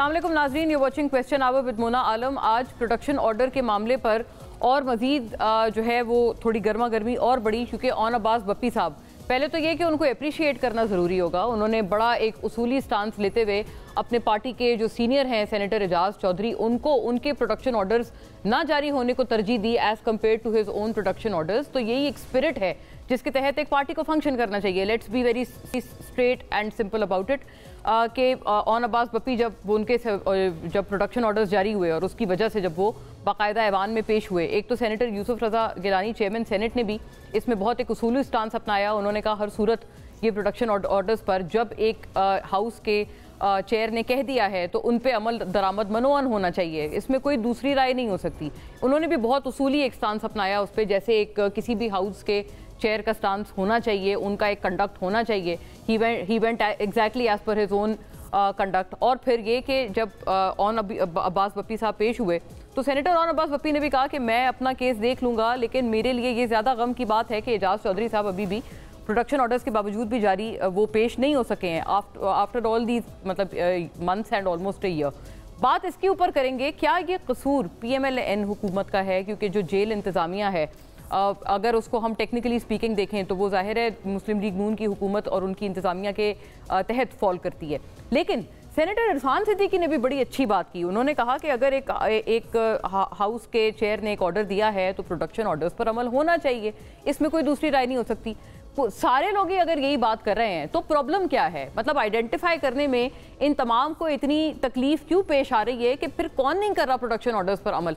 अस्सलाम वालेकुम नाज़रीन, you watching question hour with Mona Alam. आज प्रोडक्शन ऑर्डर के मामले पर और मज़ीद जो है वो थोड़ी गर्मा गर्मी और बड़ी, क्योंकि ऑन अब्बास बप्पी साहब, पहले तो ये कि उनको अप्रिशिएट करना ज़रूरी होगा। उन्होंने बड़ा एक उसूली स्टांस लेते हुए अपने पार्टी के जो सीनियर हैं सेनेटर एजाज चौधरी, उनको उनके प्रोडक्शन ऑर्डर्स ना जारी होने को तरजीह दी as compared to his own production orders. तो यही एक स्पिरिट है जिसके तहत एक पार्टी को फंक्शन करना चाहिए। Let's be very straight and simple about it कि ऑन अब्बास बप्पी जब प्रोडक्शन ऑर्डर्स जारी हुए और उसकी वजह से जब वो बाकायदा ऐवान में पेश हुए, एक तो सेनेटर यूसुफ रज़ा गिलानी चेयरमैन सेनेट ने भी इसमें बहुत एक उसूली स्टांस अपनाया। उन्होंने कहा हर सूरत ये प्रोडक्शन ऑर्डर्स पर जब एक हाउस के चेयर ने कह दिया है तो उन पे अमल दरामद मनोअन होना चाहिए, इसमें कोई दूसरी राय नहीं हो सकती। उन्होंने भी बहुत उसूली एक स्टांस अपनाया उस पर, जैसे एक किसी भी हाउस के चेयर का स्टांस होना चाहिए, उनका एक कंडक्ट होना चाहिए। He went exactly as per his own conduct. और फिर ये कि जब ऑन अब्बास बप्पी साहब पेश हुए तो सेनेटर ऑन अब्बास बप्पी ने भी कहा कि मैं अपना केस देख लूँगा, लेकिन मेरे लिए ये ज़्यादा गम की बात है कि एजाज चौधरी साहब अभी भी प्रोडक्शन ऑर्डर्स के बावजूद भी जारी वो पेश नहीं हो सके हैं after all these months and almost a year. बात इसके ऊपर करेंगे, क्या ये कसूर PMLN हुकूमत का है? क्योंकि जो जेल इंतज़ामिया है, अगर उसको हम टेक्निकली स्पीकिंग देखें तो वो ज़ाहिर है मुस्लिम लीग नून की हुकूमत और उनकी इंतज़ामिया के तहत फॉल करती है। लेकिन सेनेटर इरफान सिद्दीकी ने भी बड़ी अच्छी बात की। उन्होंने कहा कि अगर एक हाउस के चेयर ने एक ऑर्डर दिया है तो प्रोडक्शन ऑर्डर्स पर अमल होना चाहिए, इसमें कोई दूसरी राय नहीं हो सकती। सारे लोग ही अगर यही बात कर रहे हैं तो प्रॉब्लम क्या है? मतलब आइडेंटिफाई करने में इन तमाम को इतनी तकलीफ क्यों पेश आ रही है कि फिर कौन नहीं कर रहा प्रोडक्शन ऑर्डर्स पर अमल?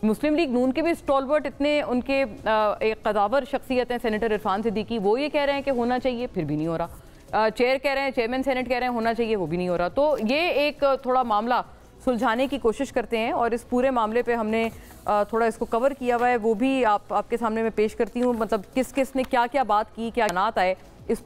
मुस्लिम लीग नून के भी स्टॉलवर्ट इतने उनके एक कदावर शख्सियत हैं सेनेटर इरफान सिद्दीकी, वो ये कह रहे हैं कि होना चाहिए, फिर भी नहीं हो रहा। चेयर कह रहे हैं, चेयरमैन सेनेट कह रहे हैं होना चाहिए, वो भी नहीं हो रहा। तो ये एक थोड़ा मामला सुलझाने की कोशिश करते हैं और इस पूरे मामले पे हमने थोड़ा इसको कवर किया हुआ है, वो भी आपके सामने मैं पेश करती हूँ। मतलब किस किस ने क्या क्या बात की, क्या बयानात आए इस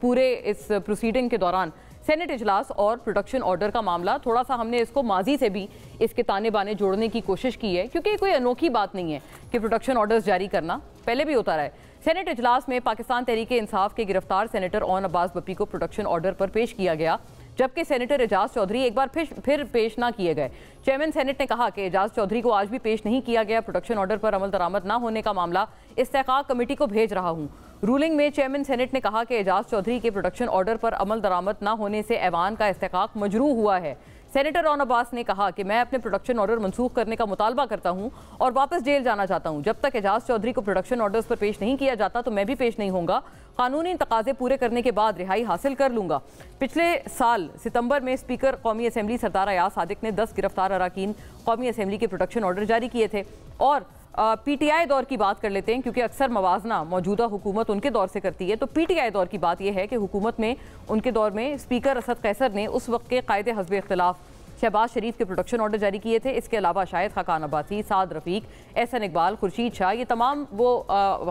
प्रोसीडिंग के दौरान। सेनेट इजलास और प्रोडक्शन ऑर्डर का मामला, थोड़ा सा हमने इसको माजी से भी इसके ताने बाने जोड़ने की कोशिश की है, क्योंकि कोई अनोखी बात नहीं है कि प्रोडक्शन ऑर्डर्स जारी करना, पहले भी होता रहा है। सेनेट इजलास में पाकिस्तान तहरीक इंसाफ के गिरफ्तार सेनेटर ऑन अब्बास बप्पी को प्रोडक्शन ऑर्डर पर पेश किया गया, जबकि सेनेटर एजाज चौधरी एक बार फिर पेश ना किए गए। चेयरमैन सेनेट ने कहा कि एजाज चौधरी को आज भी पेश नहीं किया गया। प्रोडक्शन ऑर्डर पर अमल दरामद ना होने का मामला इस्तेहकाक कमेटी को भेज रहा हूँ। रूलिंग में चेयरमैन सेनेट ने कहा कि एजाज चौधरी के प्रोडक्शन ऑर्डर पर अमल दरामद ना होने से ऐवान का इस्तेहकाक मजरू हुआ है। सेनेटर ऑन अब्बास ने कहा कि मैं अपने प्रोडक्शन ऑर्डर मनसूख करने का मुतालबा करता हूं और वापस जेल जाना चाहता हूं। जब तक एजाज चौधरी को प्रोडक्शन ऑर्डर्स पर पेश नहीं किया जाता तो मैं भी पेश नहीं होऊंगा। कानूनी तकाजे पूरे करने के बाद रिहाई हासिल कर लूंगा। पिछले साल सितंबर में स्पीकर कौमी असम्बली सरदार अयाज सादिक ने 10 गिरफ्तार अरकान कौमी असम्बली के प्रोडक्शन ऑर्डर जारी किए थे। और PTI दौर की बात कर लेते हैं, क्योंकि अक्सर मवाजना मौजूदा हुकूमत उनके दौर से करती है। तो PTI दौर की बात यह है कि हुकूमत में उनके दौर में स्पीकर असद कैसर ने उस वक्त के कायदे हस्ब इख्तिलाफ शहबाज शरीफ के प्रोडक्शन ऑर्डर जारी किए थे। इसके अलावा शाहिद खाकान अब्बासी, साद रफ़ीक, एहसन इकबाल, खुर्शीद शाह, ये तमाम वो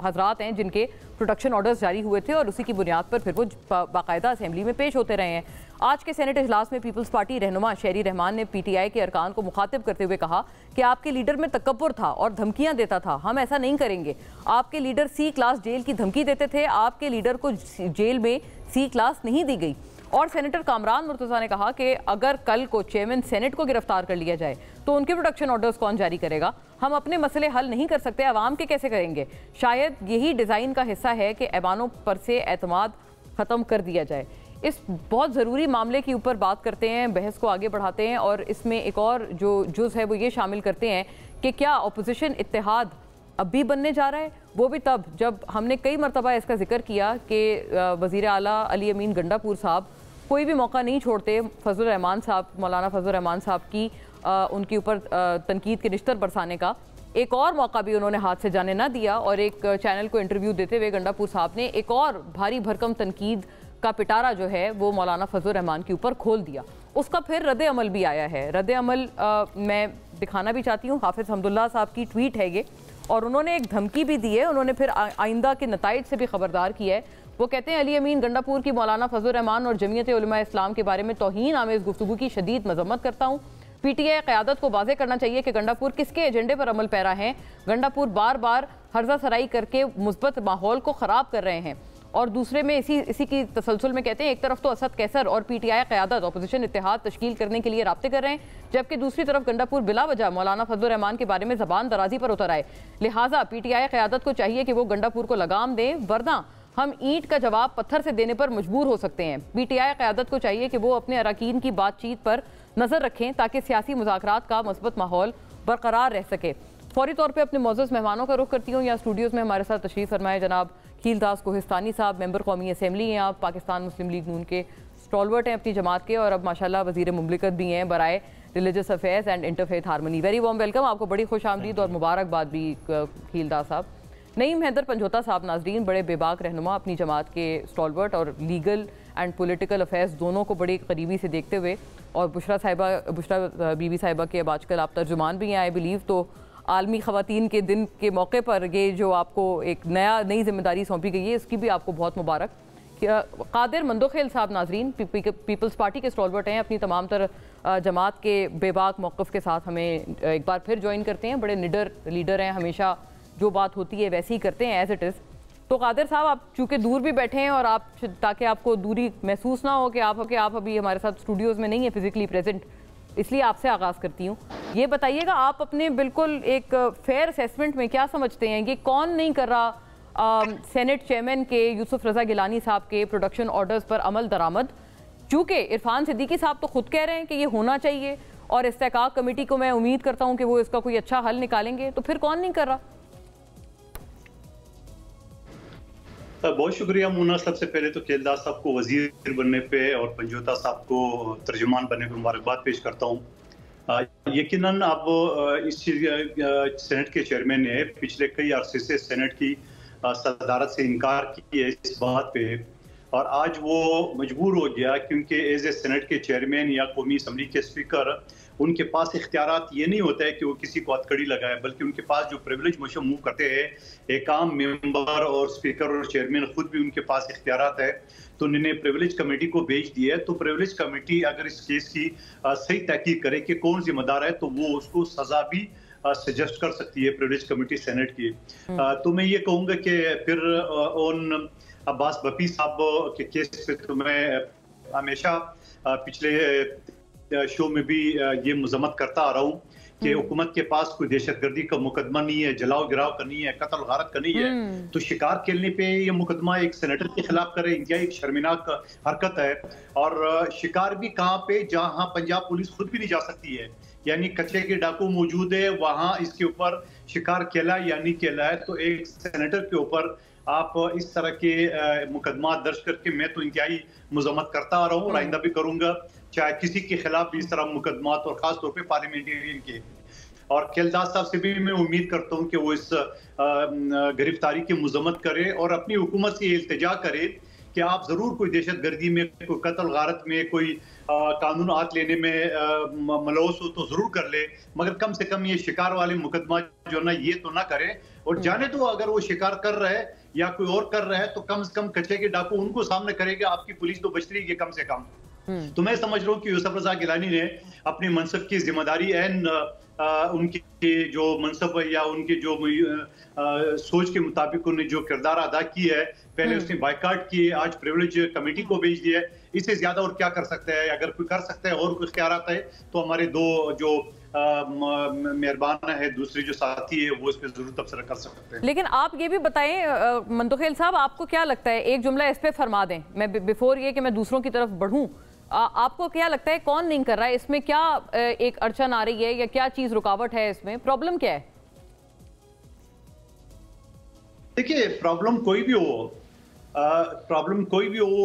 हजरात हैं जिनके प्रोडक्शन ऑर्डर्स जारी हुए थे और उसी की बुनियाद पर फिर वो बाकायदा असेंबली में पेश होते रहे हैं। आज के सेनेट इजलास में पीपल्स पार्टी रहनुमा शेरी रहमान ने PTI के अरकान को मुखातिब करते हुए कहा कि आपके लीडर में तकब्बुर था और धमकियां देता था, हम ऐसा नहीं करेंगे। आपके लीडर C क्लास जेल की धमकी देते थे, आपके लीडर को जेल में C क्लास नहीं दी गई। और सेनेटर कामरान मुर्तज़ा ने कहा कि अगर कल को चेयरमैन सेनेट को गिरफ्तार कर लिया जाए तो उनके प्रोडक्शन ऑर्डर्स कौन जारी करेगा? हम अपने मसले हल नहीं कर सकते, अवाम के कैसे करेंगे? शायद यही डिज़ाइन का हिस्सा है कि ऐवानों पर से एतमाद ख़त्म कर दिया जाए। इस बहुत ज़रूरी मामले के ऊपर बात करते हैं, बहस को आगे बढ़ाते हैं और इसमें एक और जो जुज़ है वो ये शामिल करते हैं कि क्या अपोजिशन इत्तेहाद अब भी बनने जा रहा है? वो भी तब जब हमने कई मरतबा इसका जिक्र किया कि वज़ीर आला अली अमीन गंडापुर साहब कोई भी मौका नहीं छोड़ते फजल रहमान साहब, मौलाना फजल रहमान साहब की उनके ऊपर तनकीद के निश्तर बरसाने का। एक और मौका भी उन्होंने हाथ से जाने ना दिया और एक चैनल को इंटरव्यू देते हुए गंडापुर साहब ने एक और भारी भरकम तनकीद का पिटारा जो है वो मौलाना फजल रहमान के ऊपर खोल दिया। उसका फिर रद्द अमल भी आया है। रद्द अमल मैं दिखाना भी चाहती हूँ, हाफिज़ हमदुल्ला साहब की ट्वीट है ये, और उन्होंने एक धमकी भी दी है। उन्होंने फिर आइंदा के नताइज से भी खबरदार किया है। वो कहते हैं, अली अमीन गंडापुर की मौलाना फजल रहमान और जमीयत उलमा इस्लाम के बारे में तौहीन आमेज़ गुफ्तगू की शदीद मजम्मत करता हूँ। PTI क़यादत को वाज़ेह करना चाहिए कि गंडापुर किसके एजेंडे पर अमल पैरा हैं। गंडापुर बार बार हर्जा सराई करके मुस्बत माहौल को ख़राब कर रहे हैं और दूसरे में इसी की तसलसल में कहते हैं एक तरफ तो असद कैसर और पीटीआई क़यादत अपोजिशन इत्तेहाद तश्कील करने के लिए राब्ते कर रहे हैं, जबकि दूसरी तरफ गंडापुर बिला वजह मौलाना फजलुर रहमान के बारे में ज़बान दराजी पर उतर आए। लिहाजा पीटीआई क़यादत को चाहिए कि वो गंडापुर को लगाम दें, वरना हम ईंट का जवाब पत्थर से देने पर मजबूर हो सकते हैं। पीटीआई क़यादत को चाहिए कि वो अपने अरकान की बातचीत पर नज़र रखें ताकि सियासी मुज़ाकरात का मुस्बत माहौल बरकरार रह सके। फौरी तौर पर अपने मौजूद मेहमानों का रुख करती हूँ। यहाँ स्टूडियोज़ में हमारे साथ तशरीफ़ फरमाए जनाब खीलदास कोहिस्तानी साहब, मेंबर कौमी असम्बली हैं आप, पाकिस्तान मुस्लिम लीग नून के स्टॉलवर्ट हैं अपनी जमात के, और अब माशाल्लाह वज़ीर मुमलिकत भी हैं बराए religious affairs and interfaith harmony. Very warm welcome, आपको बड़ी खुश आमदीद और मुबारकबाद भी खीलदास साहब। नईम हैदर पंजोता साहब नाजरीन, बड़े बेबाक रहनुमा, अपनी जमात के स्टॉलवर्ट और लीगल एंड पॉलिटिकल अफेयर्स दोनों को बड़ी करीबी से देखते हुए, और बुशरा बीबी साहिबा के अब आजकल आप तर्जुमान भी हैं आई बिलीव, तो आलमी ख़वातीन के दिन के मौके पर ये जो आपको एक नई जिम्मेदारी सौंपी गई है इसकी भी आपको बहुत मुबारक। कादिर मंदोखेल साहब नाजरीन पीपल्स पार्टी के स्टॉलवर्ट हैं, अपनी तमाम तर जमात के बेबाक मौक़िफ़ के साथ हमें एक बार फिर ज्वाइन करते हैं। बड़े निडर लीडर हैं, हमेशा जो बात होती है वैसे ही करते हैं एज़ इट इज़। तो कादिर साहब, आप चूँकि दूर भी बैठे हैं और आप ताकि आपको दूरी महसूस ना हो कि आप अभी हमारे साथ स्टूडियोज़ में नहीं हैं फिज़िकली प्रेजेंट, इसलिए आपसे आगाज़ करती हूँ। ये बताइएगा आप अपने बिल्कुल एक फेयर असेसमेंट में क्या समझते हैं, ये कौन नहीं कर रहा सेनेट चेयरमैन के यूसुफ रज़ा गिलानी साहब के प्रोडक्शन ऑर्डर्स पर अमल दरामद? चूँकि इरफान सिद्दीकी साहब तो खुद कह रहे हैं कि ये होना चाहिए और इस्तेहकाक कमेटी को मैं उम्मीद करता हूँ कि वो इसका कोई अच्छा हल निकालेंगे, तो फिर कौन नहीं कर रहा? बहुत शुक्रिया मुन्ना। सबसे पहले तो खीलदास साहब को वजीर बनने पे और पंजोता साहब को तर्जुमान बनने पर मुबारकबाद पेश करता हूँ। यकीनन अब इस सेनेट के चेयरमैन ने पिछले कई अरसे से सेनेट की सदारत से इनकार की है इस बात पे, और आज वो मजबूर हो गया क्योंकि एज ए सेनेट के चेयरमैन या कौमी असम्बली के स्पीकर उनके पास इख्तियारात ये नहीं होता है कि वो किसी को हथकड़ी लगाए, बल्कि उनके पास जो प्रिविलेज मूव करते हैं एक आम मेंबर और स्पीकर और चेयरमैन खुद भी उनके पास इख्तियारात है, तो उन्होंने प्रिविलेज कमेटी को भेज दिया है। तो प्रिविलेज कमेटी अगर इस केस की सही तहकीक करे कि कौन जिम्मेदार है तो वो उसको सजा भी सजेस्ट कर सकती है प्रिविलेज कमेटी सेनेट की। तो मैं ये कहूँगा कि फिर उन अब्बास बपी साहब के केस पे तो मैं हमेशा पिछले शो में भी ये मजम्मत करता आ रहा हूँ कि हुकूमत के पास कोई दहशतगर्दी का मुकदमा नहीं है, जलाओ गिराव करनी है, कत्ल गारत करनी है, तो शिकार खेलने पे ये मुकदमा एक सेनेटर के खिलाफ करे, इंतहाई एक शर्मिनाक हरकत है। और शिकार भी कहाँ पे, जहाँ पंजाब पुलिस खुद भी नहीं जा सकती है, यानी कच्चे के डाकू मौजूद है, वहाँ इसके ऊपर शिकार खेला या नहीं खेला है। तो एक सेनेटर के ऊपर आप इस तरह के मुकदमा दर्ज करके मैं तो इंतहाई मजम्मत करता आ रहा हूँ और आइंदा भी करूंगा, चाहे किसी के खिलाफ भी इस तरह मुकदमात, और खास तौर पे पार्लियामेंटेरियन के। और खीलदास साहब से भी मैं उम्मीद करता हूँ कि वो इस गिरफ्तारी की मजम्मत करे और अपनी हुकूमत से इल्तिजा करे कि आप जरूर कोई दहशतगर्दी में, कोई कत्ल गारत में, कोई कानून हाथ लेने में मलौस हो तो जरूर कर ले, मगर कम से कम ये शिकार वाले मुकदमा जो ना ये तो ना करे। और जाने तो अगर वो शिकार कर रहा है या कोई और कर रहा है तो कम से कम कच्चे के डाकू उनको सामने करेगा, आपकी पुलिस तो बच रही है कम से कम। तो मैं समझ रहा हूँ कि यूसुफ रज़ा गिलानी ने अपनी मनसब की जिम्मेदारी उनकी जो मनसब है या उनकी जो सोच के मुताबिक उन्हें जो किरदार अदा की है, पहले उसने बाइकाट किए, आज प्रिविलेज कमेटी को भेज दिया है, इससे ज्यादा और क्या कर सकता है? अगर कोई कर सकता है और कोई इख्तियारात है तो हमारे दो जो मेहरबान है, दूसरे जो साथी है, वो इस पर जरूर तबसरा कर सकते हैं। लेकिन आप ये भी बताएं मंदोखेल साहब, आपको क्या लगता है, एक जुमला इस पे फरमा दें, मैं बिफोर ये कि मैं दूसरों की तरफ बढ़ूं, आपको क्या लगता है कौन नहीं कर रहा है? इसमें क्या एक अड़चन आ रही है या क्या चीज रुकावट है? इसमें प्रॉब्लम क्या है? देखिए, प्रॉब्लम कोई भी हो,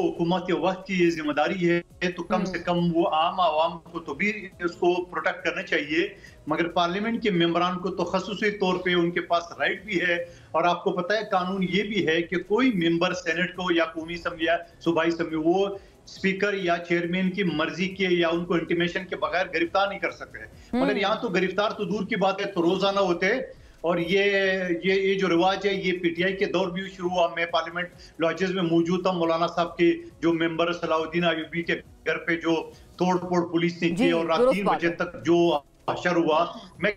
हुकूमत के वक्त की ये जिम्मेदारी है तो कम से कम वो आम आवाम को तो भी उसको प्रोटेक्ट करना चाहिए, मगर पार्लियामेंट के मेंबरान को तो खसूसी तौर पे उनके पास राइट भी है। और आपको पता है कानून ये भी है कि कोई मेंबर सेनेट को या कौमी असम्बली या सूबाई असम्बली वो स्पीकर या चेयरमैन की मर्जी के या उनको इंटीमेशन के बगैर गिरफ्तार नहीं कर सकते। मगर यहाँ तो गिरफ्तार तो दूर की बात है, तो रोजाना होते। और ये जो रिवाज है ये पीटीआई के दौर भी शुरू हुआ। मैं पार्लियामेंट लॉजेस में मौजूद था, मौलाना साहब के जो मेंबर सलाउद्दीन अयूबी के घर पे जो तोड़-फोड़ पुलिस ने की और रात 3 बजे तक जो हशर हुआ, मैं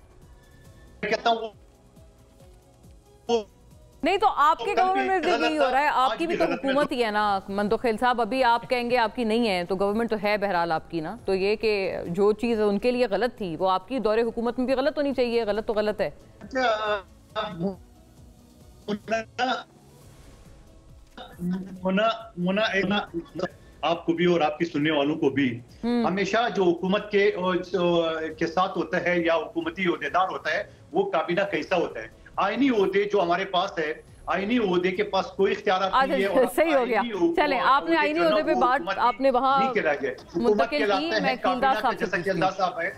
कहता हूँ نہیں تو آپ کے گورنمنٹ میں یہی ہو رہا ہے، آپ کی بھی تو حکومت ہی ہے نا منتخل صاحب. ابھی آپ کہیں گے آپ کی نہیں ہے تو گورنمنٹ تو ہے بہرحال آپ کی نا. تو یہ کہ جو چیز ان کے لیے غلط تھی وہ آپ کی دور حکومت میں بھی غلط ہونی چاہیے. غلط تو غلط ہے. آپ کو بھی اور آپ کی سننے والوں کو بھی ہمیشہ جو حکومت کے ساتھ ہوتا ہے یا حکومتی عہدیدار ہوتا ہے وہ کابینہ کیسا ہوتا ہے. آئینی عہدے جو ہمارے پاس ہے، آئینی عہدے کے پاس کوئی اختیارات نہیں ہے. اور صحیح ہو گیا. چلیں آپ نے آئینی عہدے پہ بات آپ نے وہاں منتقل کی. میں کھیلدار صاحب سے کھیلدار صاحب ہے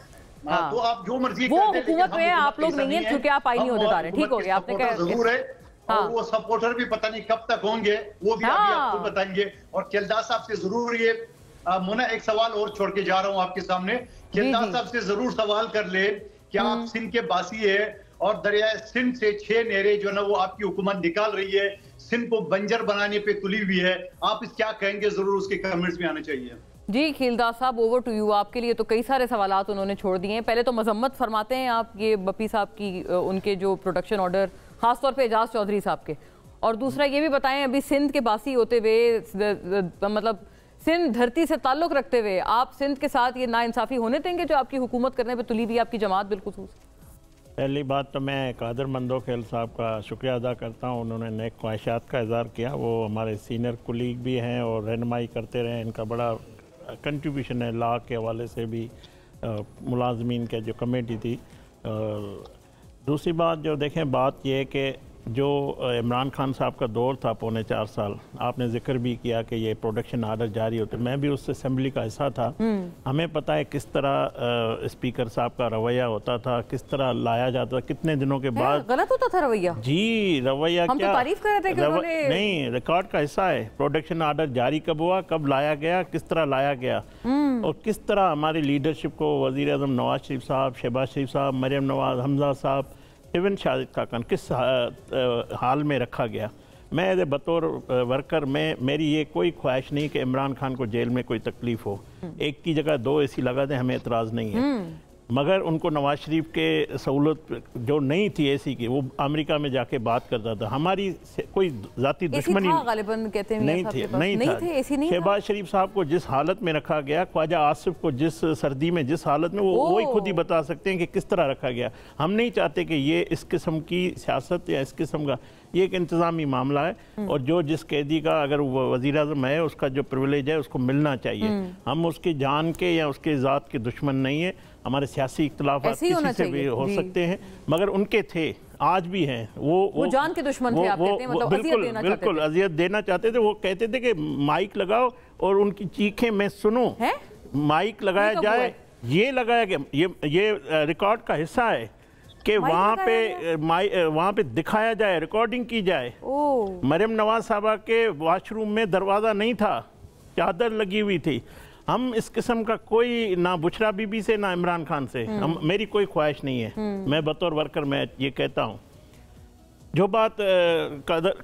تو آپ جو مرضی وہ حکومت میں آپ لوگ نہیں ہیں چونکہ آپ آئینی عہدےدار ہیں. ٹھیک ہو گیا. آپ نے کہا ضرور ہے اور وہ سپورٹر بھی پتہ نہیں کب تک ہوں گے، وہ بھی آپ کو بتائیں گے. اور کھیلدار صاحب سے ضرور یہ مونا ایک سوال اور چھوڑ کے جا رہا ہوں آپ کے سامنے. کھیلدار صاحب سے ضرور سوال کر لیں کہ آپ سندھ کے باسی ہے اور دریائے سندھ سے 6 نہریں جو نا وہ آپ کی حکومت نکال رہی ہے، سندھ کو بنجر بنانے پہ تلی ہوئی ہے. آپ اس کیا کہیں گے؟ ضرور اس کے کمنٹس میں آنا چاہیے. جی کھیلدار صاحب اوور ٹو یو. آپ کے لیے تو کئی سارے سوالات انہوں نے چھوڑ دیے ہیں. پہلے تو مذمت فرماتے ہیں آپ یہ بپی صاحب کی ان کے جو پروڈکشن آرڈر خاص طور پہ اعجاز چودھری صاحب کے. اور دوسرا یہ بھی بتائیں ابھی سندھ کے باسی ہوتے ہوئے مطلب سندھ دھرتی سے تعلق رکھتے ہوئے آپ سندھ کے ساتھ یہ ناانصافی ہونے دیں گے جو آپ کی حکومت کرنے پہ تلی ہوئی آپ کی جماعت بالخصوص؟ پہلی بات تو میں قادر مندوخیل صاحب کا شکریہ ادا کرتا ہوں. انہوں نے نیک خواہشات کا اظہار کیا. وہ ہمارے سینئر کولیگ بھی ہیں اور رہنمائی کرتے رہے. ان کا بڑا کنٹریبیوشن ہے لا کے حوالے سے بھی، ملازمین کے جو کمیٹی تھی. دوسری بات جو دیکھیں بات یہ کہ جو عمران خان صاحب کا دور تھا 4.25 سال، آپ نے ذکر بھی کیا کہ یہ پروڈکشن آرڈر جاری ہوتے. میں بھی اس اسمبلی کا حصہ تھا. ہمیں پتہ ہے کس طرح اسپیکر صاحب کا رویہ ہوتا تھا، کس طرح لایا جاتا تھا. کتنے دنوں کے بعد غلط ہوتا تھا رویہ. جی رویہ ہم تو تعریف کر رہے تھے کہ انہوں نے نہیں، ریکارڈ کا حصہ ہے. پروڈکشن آرڈر جاری کب ہوا، کب لایا گیا، کس طرح لایا گیا، اور کس طرح ہماری لیڈرشپ کو وزیر اعظم نواز شریف صاحب، شہباز شریف صاحب، مریم نواز، حمزہ صاحب، ایون شاہد خاقان کس حال میں رکھا گیا. میں بطور ورکر میری یہ کوئی خواہش نہیں کہ عمران خان کو جیل میں کوئی تکلیف ہو. ایک کی جگہ 2 اے سی لگا دیں، ہمیں اعتراض نہیں ہے. مگر ان کو نواز شریف کے سہولت جو نہیں تھی اے سی کی، وہ امریکہ میں جا کے بات کرتا تھا. ہماری کوئی ذاتی دشمنی نہیں تھی. شہباز شریف صاحب کو جس حالت میں رکھا گیا، خواجہ آصف کو جس سردی میں جس حالت میں، وہی خود ہی بتا سکتے ہیں کہ کس طرح رکھا گیا. ہم نہیں چاہتے کہ یہ اس قسم کی سیاست یا اس قسم کا، یہ ایک انتظامی معاملہ ہے. اور جو جس قیدی کا اگر وہ وزیر اعظم ہے، اس کا جو پریویلیج ہے اس کو ملنا چاہیے. ہم اس کی جان کے یا اس کے ذات کے دشمن نہیں ہیں. ہمارے سیاسی اختلافات کسی سے بھی ہو سکتے ہیں، مگر ان کے تھے، آج بھی ہیں. وہ جان کے دشمن تھے آپ کہتے ہیں، مطلب بالکل اذیت دینا چاہتے تھے. وہ کہتے تھے کہ مائک لگاؤ اور ان کی چیخیں میں سنوں. مائک لگایا جائے، یہ لگایا گیا، یہ ریکارڈ کا حصہ ہے کہ وہاں پہ دکھایا جائے، ریکارڈنگ کی جائے. مریم نواز صاحبہ کے واش روم میں دروازہ نہیں تھا، چادر لگی ہوئی تھی. ہم اس قسم کا کوئی نہ بشرا بی بی سے نہ عمران خان سے میری کوئی خواہش نہیں ہے. میں بطور ورکر میں یہ کہتا ہوں. جو بات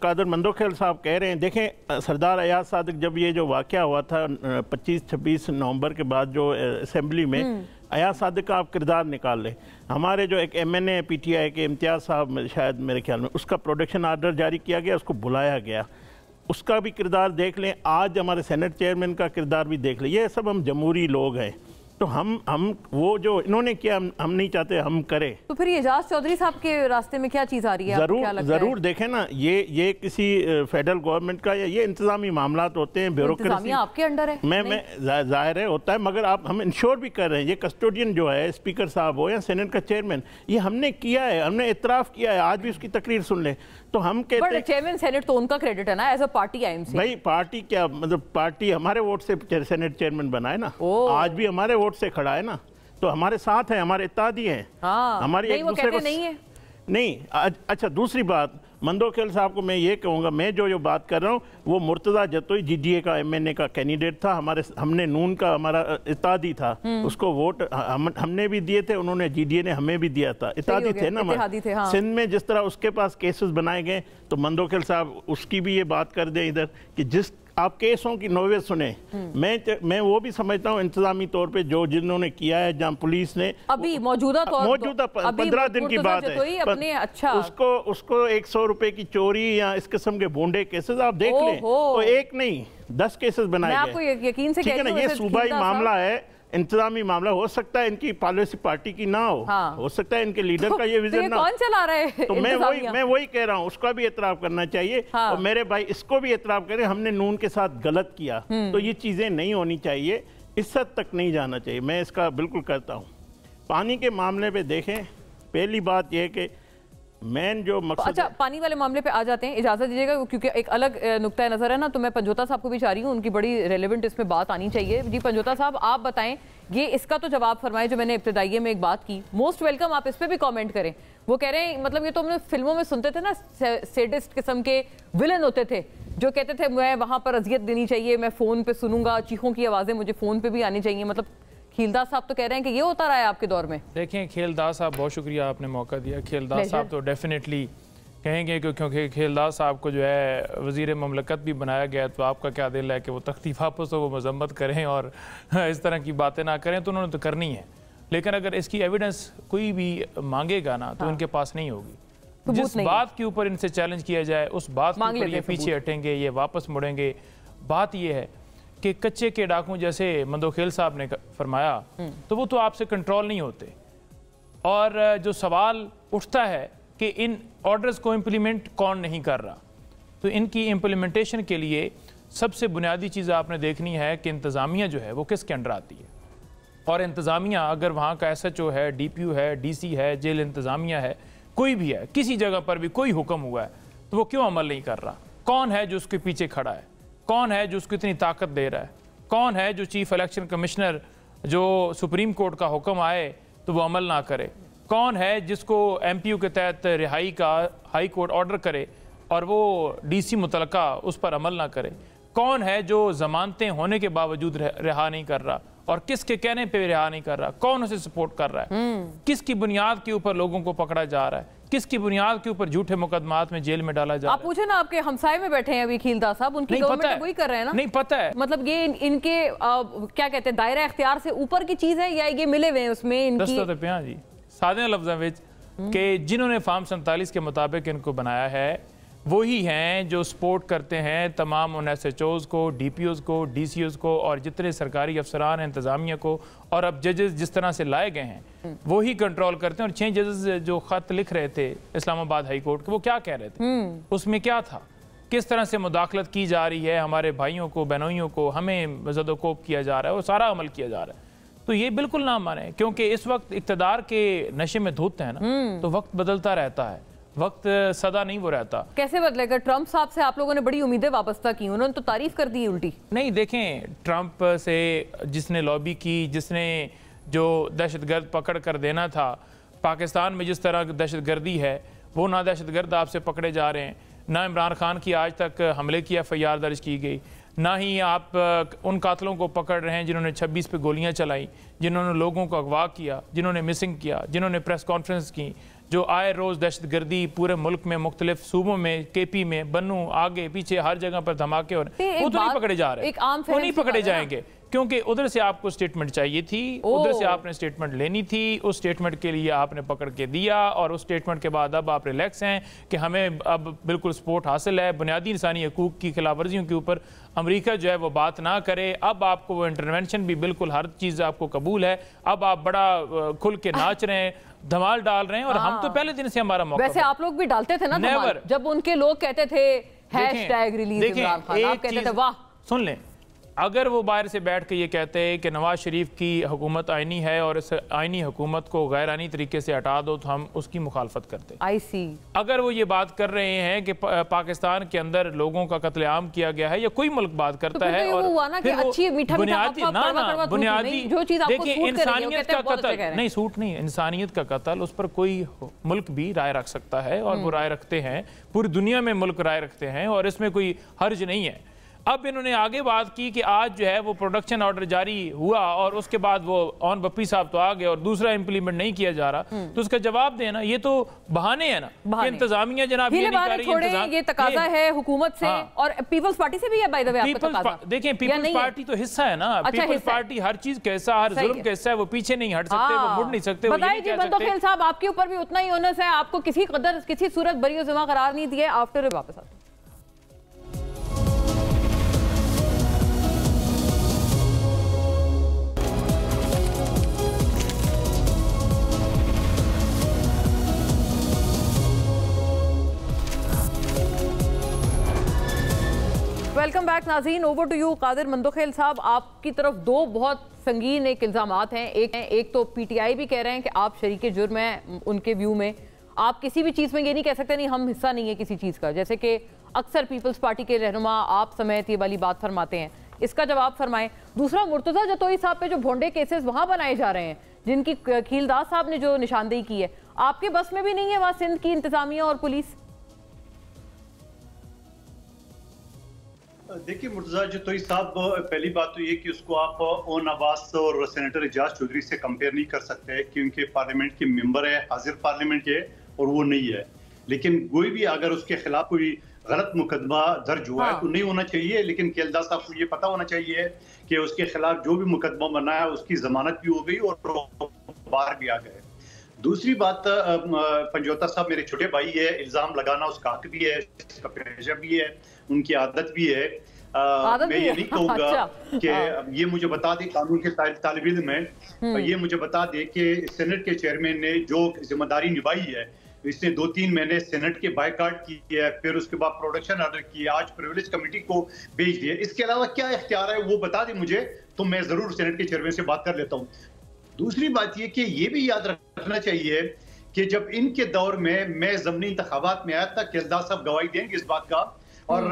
قادر مندوخیل صاحب کہہ رہے ہیں، دیکھیں سردار ایاز صادق جب یہ جو واقعہ ہوا تھا 25-26 نومبر کے بعد جو اسمبلی میں، ایاز صادق کا آپ کردار نکال لیں. ہمارے جو ایک M N A P T I کے امتیاز صاحب شاید میرے خیال میں، اس کا پروڈکشن آرڈر جاری کیا گیا، اس کو بلایا گیا. اس کا بھی کردار دیکھ لیں. آج ہمارے سینٹ چیئرمین کا کردار بھی دیکھ لیں. یہ سب ہم جمہوری لوگ ہیں، تو ہم وہ جو انہوں نے کیا ہم نہیں چاہتے ہم کریں. تو پھر اعجاز چودھری صاحب کے راستے میں کیا چیز آ رہی ہے؟ ضرور دیکھیں نا، یہ کسی فیڈرل گورنمنٹ کا یا یہ انتظامی معاملات ہوتے ہیں، بیوروکریسی آپ کے انڈر ہے. میں ظاہر ہے ہوتا ہے، مگر ہم انشور بھی کر رہے ہیں. یہ کسٹوڈین جو ہے اسپیکر صاحب ہو یا سینٹ کا چیئرمین، یہ ہم نے کیا ہے، ہم نے اعتراف کیا ہے. آج بھی اس کی تقریر سن لیں. تو ہم کہتے ہیں چیئرمین سینٹ تو ان کا کریڈٹ ہے نا ایز اے پارٹی. بھائی پارٹی کیا مطلب، پارٹی ہمارے ووٹ سے سینٹ چیئرمین بنا ہے نا، آج بھی ہمارے ووٹ سے کھڑا ہے نا، تو ہمارے ساتھ ہیں، ہمارے اتحادی ہیں. ہماری ایک دوسرے کو نہیں. اچھا دوسری بات، مندوخیل صاحب کو میں یہ کہوں گا، میں جو بات کر رہا ہوں وہ Murtaza Jatoi G D A کا ایم این اے کا کینڈیڈیٹ تھا. ہم نے نون کا ہمارا اتحادی تھا، اس کو ووٹ ہم نے بھی دیے تھے، انہوں نے جی ڈی اے نے ہمیں بھی دیا تھا. اتحادی تھے نا. سندھ میں جس طرح اس کے پاس کیسز بنائے گئے، تو مندوخیل صاحب اس کی بھی یہ بات کر دیں ادھر کہ جس आप केसों की नौबत सुने। मैं वो भी समझता हूँ इंतजामी तौर पे जो जिन्होंने किया है, जहाँ पुलिस ने अभी मौजूदा 15 दिन की बात है, अच्छा उसको 100 रुपए की चोरी या इस किस्म के बोंडे केसेस आप देख लें, तो एक नहीं 10 केसेस बनाए गए। यकीन से ठीक है ना, ये सूबाई मामला है, इंतजामी मामला। हो सकता है इनकी पॉलिसी पार्टी की ना हो, हो सकता है इनके लीडर का ये विजन ना हो। कौन चला रहा है? तो मैं वही कह रहा हूँ, उसका भी एतराफ़ करना चाहिए। और मेरे भाई इसको भी एतराफ़ करें, हमने नून के साथ गलत किया, तो ये चीज़ें नहीं होनी चाहिए, इस हद तक नहीं जाना चाहिए। मैं इसका बिल्कुल करता हूँ। पानी के मामले पे देखें, पहली बात यह कि मेन जो मकसद, अच्छा पानी वाले मामले पे आ जाते हैं, इजाजत दीजिएगा क्योंकि एक अलग नुक्ता नजर है ना, तो मैं पंजोता साहब को भी चाह रही हूँ, उनकी बड़ी रेलेवेंट इसमें बात आनी चाहिए। जी पंजोता साहब आप बताएं, ये इसका तो जवाब फरमाए जो मैंने इब्तिदाइये में एक बात की, मोस्ट वेलकम, आप इस पे भी कमेंट करें। वो कह रहे हैं मतलब ये तो हमने फिल्मों में सुनते थे ना, सैडिस्ट किस्म के विलन होते थे जो कहते थे मैं वहां पर अजियत देनी चाहिए, मैं फोन पे सुनूंगा, चीखों की आवाजें मुझे फोन पे भी आनी चाहिए। मतलब खीलदास साहब तो कह रहे हैं कि ये होता रहा है आपके दौर में। देखें खीलदास साहब, बहुत शुक्रिया आपने मौका दिया। खीलदास साहब तो डेफिनेटली कहेंगे क्योंकि खीलदास साहब को जो है वज़ीर ममलकत भी बनाया गया, तो आपका क्या दिल है कि वो तख्ती वापस हो, वो मजम्मत करें और इस तरह की बातें ना करें? तो उन्होंने तो करनी है, लेकिन अगर इसकी एविडेंस कोई भी मांगेगा ना तो इनके पास नहीं होगी। जिस बात के ऊपर इनसे चैलेंज किया जाए उस बात के ऊपर ये पीछे हटेंगे, ये वापस मुड़ेंगे। बात ये है कि कच्चे के डाकू जैसे मंदोखेल साहब ने फरमाया, तो वो तो आपसे कंट्रोल नहीं होते। और जो सवाल उठता है कि इन ऑर्डर्स को इम्प्लीमेंट कौन नहीं कर रहा, तो इनकी इम्प्लीमेंटेशन के लिए सबसे बुनियादी चीज़ आपने देखनी है कि इंतज़ामिया जो है वो किसके अंडर आती है। और इंतज़ामिया अगर वहाँ का SHO है, DPO है, DC है, जेल इंतज़ामिया है, कोई भी है, किसी जगह पर भी कोई हुक्म हुआ है तो वो क्यों अमल नहीं कर रहा? कौन है जो उसके पीछे खड़ा है? कौन है जो उसको इतनी ताकत दे रहा है? कौन है जो चीफ इलेक्शन कमिश्नर जो सुप्रीम कोर्ट का हुक्म आए तो वो अमल ना करे? कौन है जिसको MPU के तहत रिहाई का हाई कोर्ट ऑर्डर करे और वो DC मुतलका उस पर अमल ना करे? कौन है जो जमानतें होने के बावजूद रिहा नहीं कर रहा और किसके कहने पे रिहा नहीं कर रहा? कौन उसे सपोर्ट कर रहा है? किसकी बुनियाद के ऊपर लोगों को पकड़ा जा रहा है? किसकी बुनियाद के ऊपर झूठे मुकदमात में जेल में डाला जा रहा है? आप पूछे ना, आपके हमसाये में बैठे हैं अभी खीलदास साहब, उनकी गवर्नमेंट वही कर रहे हैं ना? नहीं पता है, मतलब ये इनके क्या कहते हैं, दायरा इख्तियार से ऊपर की चीज है या ये मिले हुए हैं उसमें इनकी? जी सादे लफ्ज़ों में कि जिन्होंने फार्म 47 के मुताबिक इनको बनाया है वही हैं जो सपोर्ट करते हैं तमाम उन SHOs को, DPOs को, DCOs को और जितने सरकारी अफसरान हैं, इंतज़ामिया को। और अब जजेस जिस तरह से लाए गए हैं वही कंट्रोल करते हैं। और 6 जजेस जो ख़त लिख रहे थे इस्लामाबाद हाई कोर्ट के, वो क्या कह रहे थे? उसमें क्या था? किस तरह से मुदाखलत की जा रही है हमारे भाइयों को, बहनोइयों को, हमें ज़दोकोब किया जा रहा है, वो सारा अमल किया जा रहा है। तो ये बिल्कुल ना माने, क्योंकि इस वक्त इक़्तिदार के नशे में धुत है ना, तो वक्त बदलता रहता है, वक्त सदा नहीं वो रहता। कैसे बदलेगा? ट्रंप साहब से आप लोगों ने बड़ी उम्मीदें वाबस्ता की, उन्होंने तो तारीफ कर दी उल्टी। नहीं देखें, ट्रंप से जिसने लॉबी की, जिसने जो दहशतगर्द पकड़ कर देना था, पाकिस्तान में जिस तरह दहशतगर्दी है वो ना दहशतगर्द आपसे पकड़े जा रहे हैं, ना इमरान खान की आज तक हमले की FIR दर्ज की गई, ना ही आप उन कातलों को पकड़ रहे हैं जिन्होंने 26 पे गोलियां चलाई, जिन्होंने लोगों को अगवा किया, जिन्होंने मिसिंग किया, जिन्होंने प्रेस कॉन्फ्रेंस की, जो आए रोज़ दहशतगर्दी पूरे मुल्क में मुख्तलिफ सूबों में, KP में, बन्नू, आगे पीछे हर जगह पर धमाके हो रहे हैं, वो तो नहीं पकड़े जा रहे, वो नहीं पकड़े जाएंगे क्योंकि उधर से आपको स्टेटमेंट चाहिए थी, उधर से आपने स्टेटमेंट लेनी थी, उस स्टेटमेंट के लिए आपने पकड़ के दिया और उस स्टेटमेंट के बाद अब आप रिलैक्स हैं कि हमें अब बिल्कुल सपोर्ट हासिल है, बुनियादी इंसानी हकूक़ की खिलाफ वर्जियों के ऊपर अमेरिका जो है वो बात ना करे, अब आपको वो इंटरवेंशन भी बिल्कुल हर चीज़ आपको कबूल है, अब आप बड़ा खुल के नाच रहे हैं, धमाल डाल रहे हैं। और हम तो पहले दिन से हमारा मौका, वैसे आप लोग भी डालते थे ना धमाल, जब उनके लोग कहते थे हैशटैग रिलीज इमरान खान, आप कहते थे वाह। सुन लें, अगर वो बाहर से बैठ के ये कहते हैं कि नवाज शरीफ की हुकूमत आईनी है और इस आईनी हुकूमत को गैर आईनी तरीके से हटा दो तो हम उसकी मुखालफत करते हैं। अगर वो ये बात कर रहे हैं कि पाकिस्तान के अंदर लोगों का कत्लेआम किया गया है या कोई मुल्क बात करता है और बुनियादी देखिए इंसानियत का कत्ल नहीं, सूट नहीं, इंसानियत का कत्ल, उस पर कोई मुल्क भी राय रख सकता है और वो राय रखते हैं, पूरी दुनिया में मुल्क राय रखते हैं और इसमें कोई हर्ज नहीं है। اب انہوں نے آگے بات کی کہ آج جو ہے وہ پروڈکشن آرڈر جاری ہوا اور اس کے بعد وہ اون بپی صاحب تو آ گئے اور دوسرا امپلیمنٹ نہیں کیا جا رہا، تو اس کا جواب دینا یہ تو بہانے ہیں نا کہ انتظامیہ جناب یہ نہیں کر رہی، یہ تقاضا ہے حکومت سے اور پیپلز پارٹی سے بھی ہے بائی دی وے آپ کا تقاضا۔ دیکھیں پیپلز پارٹی تو حصہ ہے نا، پیپلز پارٹی ہر چیز کا حصہ، ہر ظلم کا حصہ ہے، وہ پیچھے نہیں ہٹ سکتے، وہ مڑ نہیں سکتے۔ بتائیں جی مندوخیل صاحب، آپ کے اوپر بھی اتنا ہی اونس ہے، آپ کو کسی قدر کسی صورت بری و ذمہ قرار نہیں دیا، آفٹر واپس آتے ہیں۔ ویلکم بیک ناظرین، اوور ٹو یو قادر مندوخیل صاحب، آپ کی طرف دو بہت سنگین ایک الزامات ہیں۔ ایک تو پی ٹی آئی بھی کہہ رہے ہیں کہ آپ شریک جرم ہیں، ان کے ویو میں آپ کسی بھی چیز میں یہ نہیں کہہ سکتے نہیں ہم حصہ نہیں ہے کسی چیز کا، جیسے کہ اکثر پیپلز پارٹی کے رہنما آپ سمیت یہ والی بات فرماتے ہیں، اس کا جواب فرمائیں۔ دوسرا مرتضیٰ جتوئی صاحب پہ جو بھونڈے کیسز وہاں بنائے جا رہے ہیں جن کی کھیلداس صاحب نے جو نشاندہی کی ہے، آپ کے بس میں بھی نہیں ہے وہاں سندھ کی انتظامیہ اور پولیس؟ دیکھیے مرتضیٰ جتوئی صاحب، پہلی بات تو یہ کہ اس کو آپ اون عباس اور سینیٹر اعجاز چودھری سے کمپیئر نہیں کر سکتے، کیونکہ پارلیمنٹ کے ممبر ہے، حاضر پارلیمنٹ کے، اور وہ نہیں ہے۔ لیکن کوئی بھی اگر اس کے خلاف کوئی غلط مقدمہ درج ہوا ہے تو نہیں ہونا چاہیے، لیکن کیلداس صاحب کو یہ پتہ ہونا چاہیے کہ اس کے خلاف جو بھی مقدمہ بنا ہے اس کی ضمانت بھی ہو گئی اور باہر بھی آ گئے۔ دوسری بات، پنجوتا صاحب میرے چھوٹے بھائی ہے، الزام لگانا اس کا حق بھی ہے، اس کا پیشہ بھی ہے، ان کی عادت بھی ہے۔ میں یہ نہیں کہوں گا کہ یہ مجھے بتا دے قانون کے طالب علم ہے، یہ مجھے بتا دے کہ سینٹ کے چیئرمین نے جو ذمہ داری نبھائی ہے، اس نے 2-3 مہینے سینٹ کے بائیکاٹ کی ہے، پھر اس کے بعد پروڈکشن آرڈر کیا، آج پریویلیج کمیٹی کو بھیج دیا، اس کے علاوہ کیا اختیار ہے وہ بتا دے مجھے، تو میں ضرور سینٹ کے چیئرمین سے بات کر لیتا ہوں۔ دوسری بات یہ کہ یہ بھی یاد رکھنا چاہیے کہ جب ان کے دور میں ضمنی انتخابات میں آیا تھا، کیلداس صاحب گواہی دیں گے اس بات کا، اور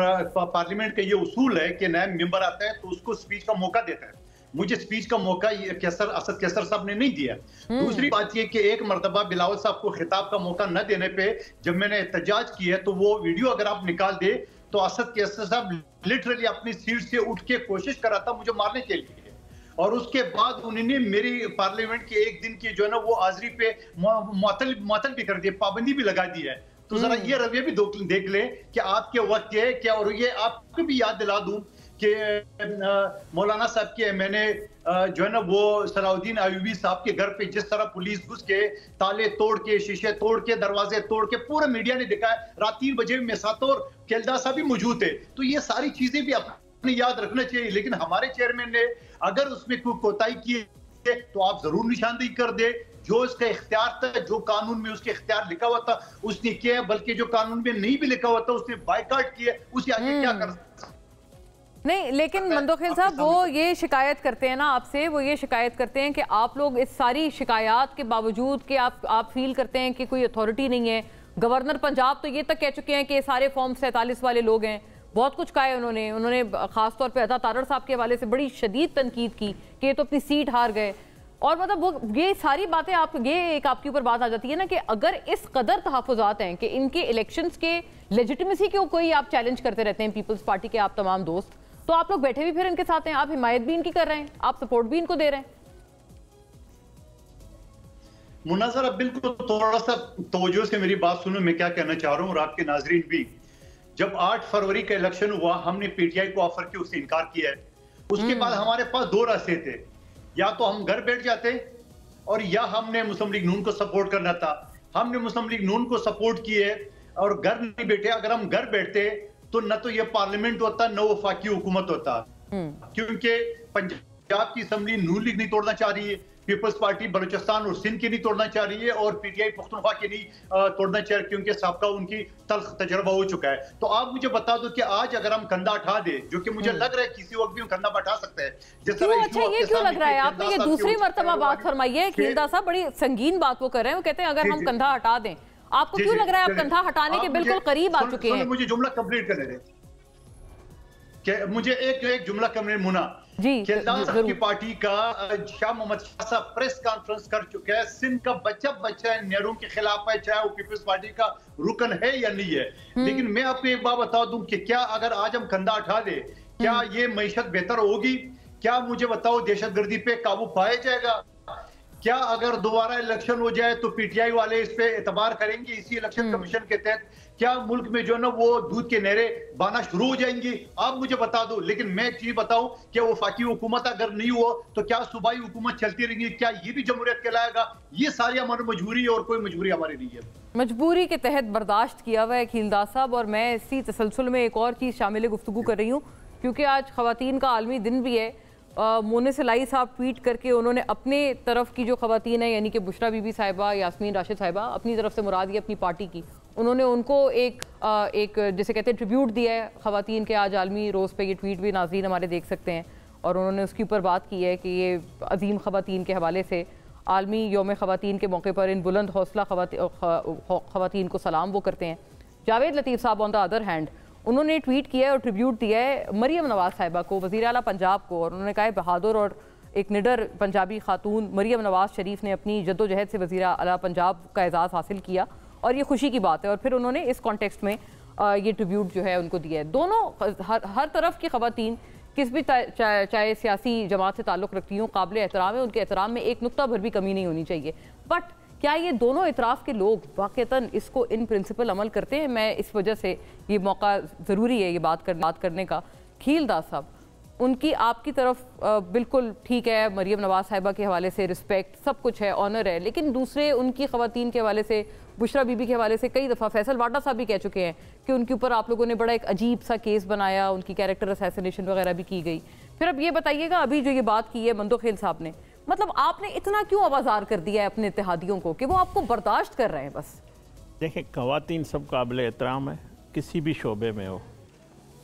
پارلیمنٹ کا یہ اصول ہے کہ نیا ممبر آتا ہے تو اس کو سپیچ کا موقع دیتا ہے۔ مجھے سپیچ کا موقع اسد کیسر صاحب نے نہیں دیا۔ دوسری بات یہ کہ ایک مرتبہ بلاول صاحب کو خطاب کا موقع نہ دینے پہ جب میں نے احتجاج کیا ہے تو وہ ویڈیو اگر آپ نکال دے تو اسد کیسر صاحب لٹرلی اپنی سیٹ سے اٹھ کے کوشش کر رہا تھا مجھے مارنے کے لیے، اور اس کے بعد انہوں نے میری پارلیمنٹ کے ایک دن کی جو ہے نا وہ حاضری پہ معطل بھی کر دیا، پابندی بھی لگا دی ہے۔ تو ذرا یہ رویہ بھی دیکھ لیں کہ آپ کے وقت یہ کیا، اور یہ آپ کو بھی یاد دلا دوں کہ مولانا صاحب کے میں نے جو ہے نا وہ صلاح الدین ایوبی صاحب کے گھر پہ جس طرح پولیس گھس کے تالے توڑ کے شیشے توڑ کے دروازے توڑ کے پورے میڈیا نے دکھایا، رات 3 بجے میں ساتھ اور کیلداس صاحب بھی موجود تھے۔ تو یہ ساری چیزیں بھی اپنے یاد رکھنا چاہیے، لیکن ہمارے چیئرمین نے اگر اس میں کوئی کوتاہی کی تو آپ ضرور نشاندہی کر دے، جو اس کا اختیار تھا، جو قانون میں اس کے اختیار لکھا ہوا تھا اس نے کیا، بلکہ جو قانون میں نہیں بھی لکھا ہوا تھا اس نے بائیکاٹ کیا، اسے آگے کیا کر سکتا نہیں۔ لیکن مندوخیل صاحب وہ یہ شکایت کرتے ہیں نا آپ سے، وہ یہ شکایت کرتے ہیں کہ آپ لوگ اس ساری شکایات کے باوجود کہ آپ فیل کرتے ہیں کہ کوئی اتھارٹی نہیں ہے، گورنر پنجاب تو یہ تک کہہ چکے ہیں کہ سارے فارم 47 والے لوگ ہیں، بہت کچھ کہا ہے انہوں نے خاص طور پہ عطا تارڑ صاحب کے حوالے سے بڑی شدید تنقید کی کہ یہ تو اپنی سیٹ ہار گئے، اور مطلب وہ یہ ساری باتیں یہ ایک آپ کے اوپر بات آ جاتی ہے نا کہ اگر اس قدر تحفظات ہیں کہ ان کے الیکشنز کے لیجٹمیسی کو کوئی آپ چیلنج کرتے رہتے ہیں پیپلز پارٹی کے آپ تمام دوست، تو آپ لوگ بیٹھے بھی پھر ان کے ساتھ ہیں، آپ حمایت بھی ان کی کر رہے ہیں، آپ سپورٹ بھی ان کو دے رہے ہیں۔ مناظرہ بالکل تھوڑا سا توجہ سے میری بات سنو، میں کیا کہنا چاہ رہا ہوں اور آپ کے ناظرین بھی۔ جب 8 فروری کا الیکشن ہوا ہم نے پی ٹی آئی کو آفر کیا، اس نے انکار کیا ہے۔ اس کے بعد ہمارے پاس 2 راستے تھے، یا تو ہم گھر بیٹھ جاتے اور یا ہم نے مسلم لیگ نون کو سپورٹ کرنا تھا۔ ہم نے مسلم لیگ نون کو سپورٹ کیے اور گھر نہیں بیٹھے۔ اگر ہم گھر بیٹھتے تو نہ تو یہ پارلیمنٹ ہوتا نہ وفاقی حکومت ہوتا، کیونکہ پنجاب کی اسمبلی نون لیگ نہیں توڑنا چاہ رہی ہے، پیپلز پارٹی بلوچستان اور سندھ کی نہیں توڑنا چاہ رہی ہے، اور پی ٹی آئی پختونخوا کی نہیں توڑنا چاہ رہی، کیونکہ سابقہ ان کی تلخ تجربہ ہو چکا ہے۔ تو آپ مجھے بتا دو کہ آج اگر ہم کندھا اٹھا دیں، جو کہ مجھے لگ رہا ہے کسی وقت بھی ہم کندھا اٹھا سکتے ہیں، جس طرح اچھا یہ کیوں لگ رہا ہے؟ آپ نے یہ دوسری مرتبہ بات فرمائی ہے، کیلداس صاحب بڑی سنگین بات وہ کر رہے ہیں، وہ کہتے ہیں اگر ہم کندھا ہٹا دیں، آپ کو کیوں لگ رہا ہے آپ کندھا ہٹانے کے بالکل قریب آ چکے ہیں؟ مجھے جملہ کمپلیٹ کرنے دیں، مجھے ایک جملہ کمپلیٹ منا۔ کیلداس صاحب کی پارٹی کا شاہ محمد شاہ صاحب پریس کانفرنس کر چکے ہیں، سندھ کا بچہ ہے، نہرو کے خلاف ہے، چاہے وہ پیپلز پارٹی کا رکن ہے یا نہیں ہے۔ لیکن میں آپ کو ایک بات بتا دوں کہ کیا اگر آج ہم کندھا اٹھا دیں، क्या ये मईशत बेहतर होगी? क्या मुझे बताओ दहशत गर्दी पे काबू पाया जाएगा? क्या अगर दोबारा इलेक्शन हो जाए तो पीटीआई वाले इस पे एतबार करेंगे इसी इलेक्शन कमीशन के तहत? क्या मुल्क में जो है ना वो दूध के नहरे बहना शुरू हो जाएंगी? आप मुझे बता दो। लेकिन मैं एक चीज बताऊं कि वफाकी हुकूमत अगर नहीं हो तो क्या सूबाई हुकूमत चलती रहेगी? क्या ये भी जमहूरियत कहलाएगा? ये सारी हमारी मजबूरी है और कोई मजबूरी हमारी नहीं है। मजबूरी के तहत बर्दाश्त किया हुआ है खीलदार साहब। और मैं इसी तसलसल में एक और चीज़ शामिल गुफ्तगू कर रही हूँ, क्योंकि आज ख़वातीन का आलमी दिन भी है। मोने सलाई साहब ट्वीट करके उन्होंने अपने तरफ की जो ख़वातीन है, यानी कि बुशरा बीबी साहिबा, यास्मीन राशिद साहिबा, अपनी तरफ से मुराद ये अपनी पार्टी की, उन्होंने उनको एक जैसे कहते हैं ट्रिब्यूट दिया है ख़वातीन के आज आलमी रोज़ पे। ये ट्वीट भी नाज़रीन हमारे देख सकते हैं। और उन्होंने उसके ऊपर बात की है कि ये अजीम ख़वातीन के हवाले से आलमी यौम ख़वातीन के मौके पर इन बुलंद हौसला ख़वातीन को सलाम वो करते हैं। जावेद लतीफ़ साहब ऑन द अदर हैंड उन्होंने ट्वीट किया है और ट्रिब्यूट दिया है मरियम नवाज़ साहिबा को, वज़ीर आला पंजाब को। और उन्होंने कहा है बहादुर और एक निडर पंजाबी खातून मरियम नवाज़ शरीफ ने अपनी जद्दोजहद से वज़ीर आला पंजाब का एजाज़ हासिल किया और ये खुशी की बात है। और फिर उन्होंने इस कॉन्टेक्स्ट में ये ट्रिब्यूट जो है उनको दिया है। दोनों हर तरफ की ख़वातीन किस भी चाहे सियासी जमात से ताल्लुक़ रखती हूँ, काबिल एहतराम है। उनके एहतराम में एक नुक्ता भर भी कमी नहीं होनी चाहिए। बट क्या ये दोनों इतराफ़ के लोग वाक़तन इसको इन प्रिंसिपल अमल करते हैं? मैं इस वजह से ये मौका ज़रूरी है ये बात करने का। खीलदार साहब, उनकी आपकी तरफ बिल्कुल ठीक है, मरियम नवाज़ साहिबा के हवाले से रिस्पेक्ट सब कुछ है, ऑनर है, लेकिन दूसरे उनकी ख़वातीन के हवाले से, बुशरा बीबी के हवाले से कई दफ़ा फैसल वाडा साहब भी कह चुके हैं कि उनके ऊपर आप लोगों ने बड़ा एक अजीब सा केस बनाया, उनकी कैरेक्टर असैसिनेशन वगैरह भी की गई। फिर अब ये बताइएगा, अभी जो ये बात की है मंदोखेल साहब ने, मतलब आपने इतना क्यों आवाज़ार कर दिया है अपने इत्तेहादियों को कि वो आपको बर्दाश्त कर रहे हैं? बस देखें, ख़वातीन सब काबिल एहतराम है किसी भी शोबे में हो,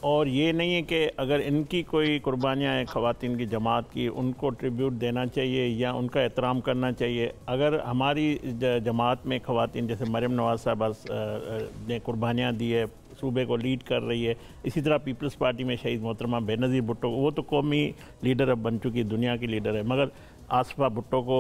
और ये नहीं है कि अगर इनकी कोई कुर्बानियाँ हैं ख़वातीन की जमात की, उनको ट्रिब्यूट देना चाहिए या उनका एहतराम करना चाहिए। अगर हमारी जमात में ख़वातीन जैसे मरियम नवाज़ साहबा ने कुर्बानियाँ दी है, सूबे को लीड कर रही है, इसी तरह पीपल्स पार्टी में शहीद मोहतरमा बेनज़ीर भुट्टो, वो तो कौमी लीडर अब बन चुकी दुनिया की लीडर है, मगर आसफा भुट्टो को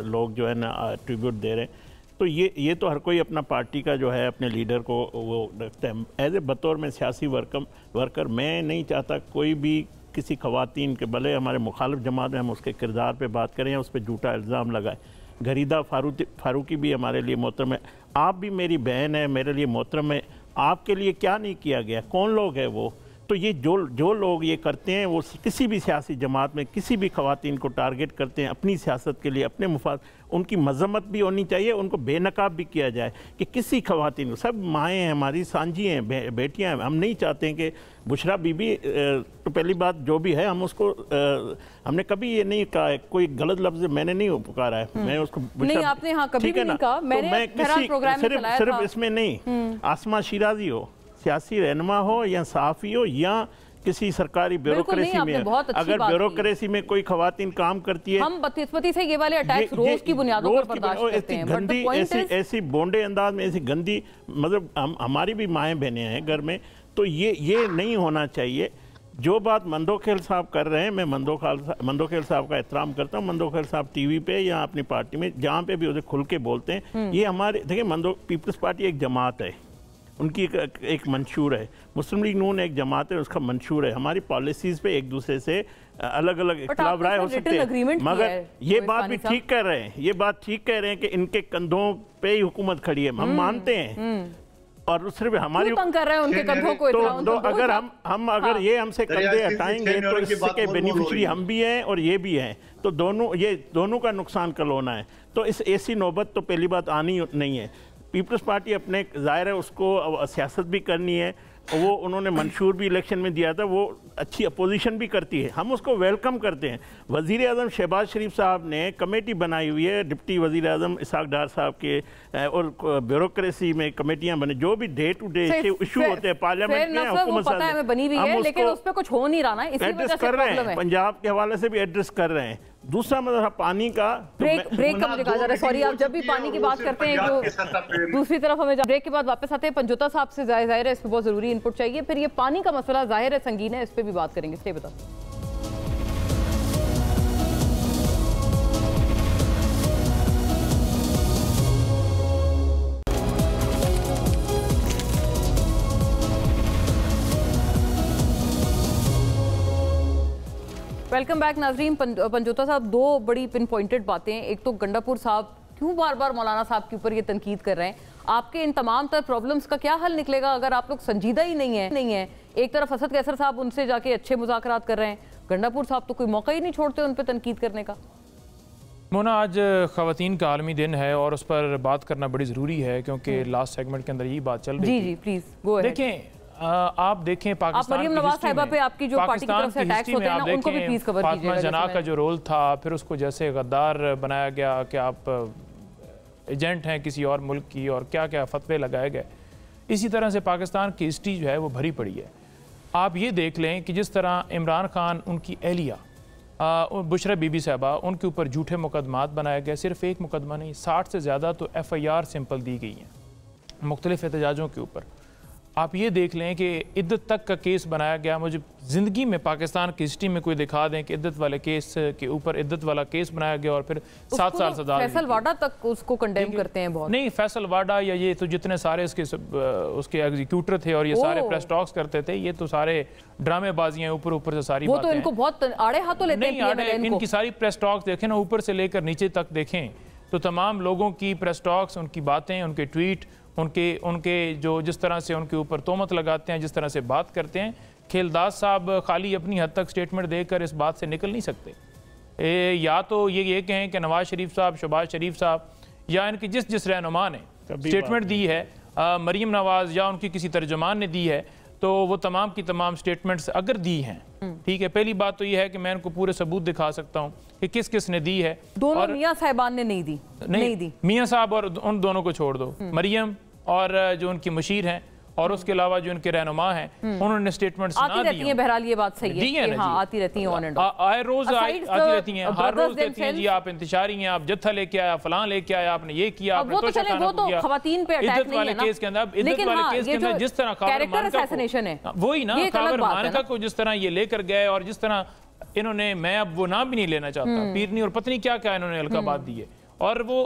लोग जो है ना ट्रिब्यूट दे रहे हैं। तो ये तो हर कोई अपना पार्टी का जो है अपने लीडर को वो रखता है। एज ए बतौर में सियासी वर्कर मैं नहीं चाहता कोई भी किसी ख़वातीन के, भले हमारे मुखालिफ जमात में हम उसके किरदार पे बात करें या उस पर झूठा इल्ज़ाम लगाए। घरीदा फारूकी भी हमारे लिए मोहतरम है, आप भी मेरी बहन है, मेरे लिए मोहतरम है। आपके लिए क्या नहीं किया गया? कौन लोग हैं वो? तो ये जो लोग ये करते हैं वो किसी भी सियासी जमात में किसी भी ख़वातीन को टारगेट करते हैं अपनी सियासत के लिए, अपने मुफाद, उनकी मजम्मत भी होनी चाहिए, उनको बेनकाब भी किया जाए कि किसी ख़वातीन को, सब माएँ हैं हमारी, सांझी हैं, बेटियाँ हैं। हम नहीं चाहते हैं कि बुशरा बीबी, तो पहली बात जो भी है हम उसको हमने कभी ये नहीं कहा है, कोई गलत लफ्ज़ मैंने नहीं पुकारा है, मैं उसको नहीं, आपने हाँ कभी भी नहीं कहा। मैंने सिर्फ इसमें नहीं, आसमा शिराजी हो, सियासी रहनुमा हो या सहाफ़ी हो या किसी सरकारी ब्यूरोक्रेसी में, अगर ब्यूरोक्रेसी में कोई ख़वातीन काम करती है, हम बदकिस्मती से ये वाले अटैक्स रोज की बुनियादों पर बर्दाश्त करते हैं। गंदी ऐसी बोंडे अंदाज में, ऐसी गंदी, मतलब हमारी भी माएँ बहनें हैं घर में, तो ये नहीं होना चाहिए। जो बात मंदोखेल साहब कर रहे हैं, मैं मंदोखेल साहब का एहतराम करता हूँ। मंदोखेल साहब टीवी पे या अपनी पार्टी में जहाँ पे भी उसे खुल के बोलते हैं, ये हमारे, देखिए पीपल्स पार्टी एक जमात है, उनकी एक मंशूर है, मुस्लिम लीग नून एक जमात है, उसका मंशूर है। हमारी पॉलिसीज़ पे एक दूसरे से अलग अलग इख्तिलाफ राय हो सकते हैं, मगर ये बात भी ठीक कह रहे हैं, ये बात ठीक कह रहे हैं कि इनके कंधों पे ही हुकूमत खड़ी है, हम मानते हैं। और सिर्फ हमारी कर रहे हैं उनके कंधों को, तो अगर हम अगर ये हमसे कंधे हटाएंगे तो इसके बेनिफिशरी हम भी हैं और ये भी हैं, तो दोनों का नुकसान कल होना है। तो इस ऐसी नौबत तो पहली बात आनी नहीं है। पीपल्स पार्टी अपने ज़ाहिर है उसको सियासत भी करनी है, वो उन्होंने मंशूर भी इलेक्शन में दिया था, वो अच्छी अपोजिशन भी करती है, हम उसको वेलकम करते हैं। वज़ीर आज़म शहबाज शरीफ साहब ने कमेटी बनाई हुई है, डिप्टी वज़ीर आज़म इसाक डार साहब के, और ब्यूरोक्रेसी में कमेटियां बने, जो भी डे टू डे इशू होते हैं पार्लियामेंट में, हुकूमत बनी हुई है, लेकिन उस पर कुछ हो नहीं रहा है, इसी वजह से प्रॉब्लम है। पंजाब के हवाले से भी एड्रेस कर रहे हैं। दूसरा मतलब पानी का ब्रेक का मुझे कहा जा रहा है, सॉरी, आप जब भी पानी की बात करते हैं तो दूसरी तरफ हमें ब्रेक के बाद वापस आते हैं। पंजोता साहब से जाहिर है इस पर बहुत जरूरी इनपुट चाहिए, फिर ये पानी का मसला जाहिर है संगीन है, इस पर भी बात करेंगे। इसलिए बताओ। वेलकम बैक नाजरीन। पंजोता साहब, दो बड़ी पिन पॉइंटेड बातें। एक तो गंडापुर साहब क्यों बार बार मौलाना साहब के ऊपर ये तनकीद कर रहे हैं? आपके इन तमाम तर प्रॉब्लम्स का क्या हल निकलेगा अगर आप लोग संजीदा ही नहीं है? एक तरफ असद कैसर साहब उनसे जाके अच्छे मुज़ाकरात कर रहे हैं, गंडापुर साहब तो कोई मौका ही नहीं छोड़ते उन पर तनकीद करने का। मोना, आज ख़वातीन का आलमी दिन है और उस पर बात करना बड़ी ज़रूरी है क्योंकि लास्ट सेगमेंट के अंदर यही बात चल रही है। जी प्लीज़ गो अहेड। देखें, आप देखें पाकिस्तान मरियम नवाज साहिबा पे आपकी जो पार्टी की तरफ से अटैक्स होते हैं ना, उनको भी प्लीज कवर कीजिएगा। फातिमा जना का जो रोल था, फिर उसको जैसे गद्दार बनाया गया कि आप एजेंट हैं किसी और मुल्क की, और क्या क्या फतवे लगाए गए। इसी तरह से पाकिस्तान की हिस्ट्री जो है वो भरी पड़ी है। आप ये देख लें कि जिस तरह इमरान खान, उनकी एहलिया बुशरा बीबी साहबा, उनके ऊपर झूठे मुकदमात बनाए गए। सिर्फ एक मुकदमा नहीं, 60 से ज़्यादा तो FIR सिंपल दी गई हैं मुख्तलिफ एहतजाजों के ऊपर। आप ये देख लें कि इद्दत तक का केस बनाया गया। मुझे ज़िंदगी में पाकिस्तान की हिस्ट्री में कोई दिखा दें कि इद्दत वाले केस के ऊपर इद्दत वाला केस बनाया गया और फिर 7 साल सजा। फैसल वाडा तक उसको कंडेम करते हैं बहुत। नहीं, फैसल वाडा या ये तो जितने सारे उसके एग्जीक्यूटर थे और ये सारे प्रेस टॉक्स करते थे, ये तो सारे ड्रामेबाजियां ऊपर ऊपर से सारी वो तो इनको बहुत आड़े हाथों लेते हैं। इनकी सारी प्रेस टॉक्स देखें ना, ऊपर से लेकर नीचे तक देखें तो तमाम लोगों की प्रेस टॉक्स, उनकी बातें, उनके ट्वीट, उनके जो जिस तरह से उनके ऊपर तोहमत लगाते हैं, जिस तरह से बात करते हैं। खेलदास साहब खाली अपनी हद तक स्टेटमेंट देकर इस बात से निकल नहीं सकते। या तो ये कहें कि नवाज शरीफ साहब, शहबाज शरीफ साहब या इनकी जिस रहनुमा ने स्टेटमेंट दी है, मरीम नवाज या उनकी किसी तर्जुमान ने दी है, तो वो तमाम की तमाम स्टेटमेंट्स अगर दी हैं, ठीक है, पहली बात तो ये है कि मैं इनको पूरे सबूत दिखा सकता हूँ कि किस किस ने दी है। दोनों मियाँ साहिबान ने नहीं दी। मियाँ साहब और उन दोनों को छोड़ दो, मरियम और जो उनकी मुशीर हैं और उसके अलावा जो उनके रहनुमा हैं, उन्होंने स्टेटमेंट्स ना दी हैं। बहरहाल ये बात सही है कि हाँ, आती रहती हैं ऑन एंड ऑफ, आए रोज आती रहती हैं, हर रोज देती हैं जी आप इंतशारी हैं, आप जत्था लेके आया, फलां लेके आया, आपने ये किया, आपने तो खवातीन पे अटैक नहीं है ना। केस के अंदर, इद्दत वाले केस के अंदर जिस तरह कैरेक्टर असैसिनेशन है, वही ना, खबर मानका को जिस तरह ये लेकर गए और जिस तरह इन्होंने, मैं अब वो नाम भी नहीं लेना चाहता, पीरनी और पत्नी क्या क्या इन्होंने अलकाबाद दी है और वो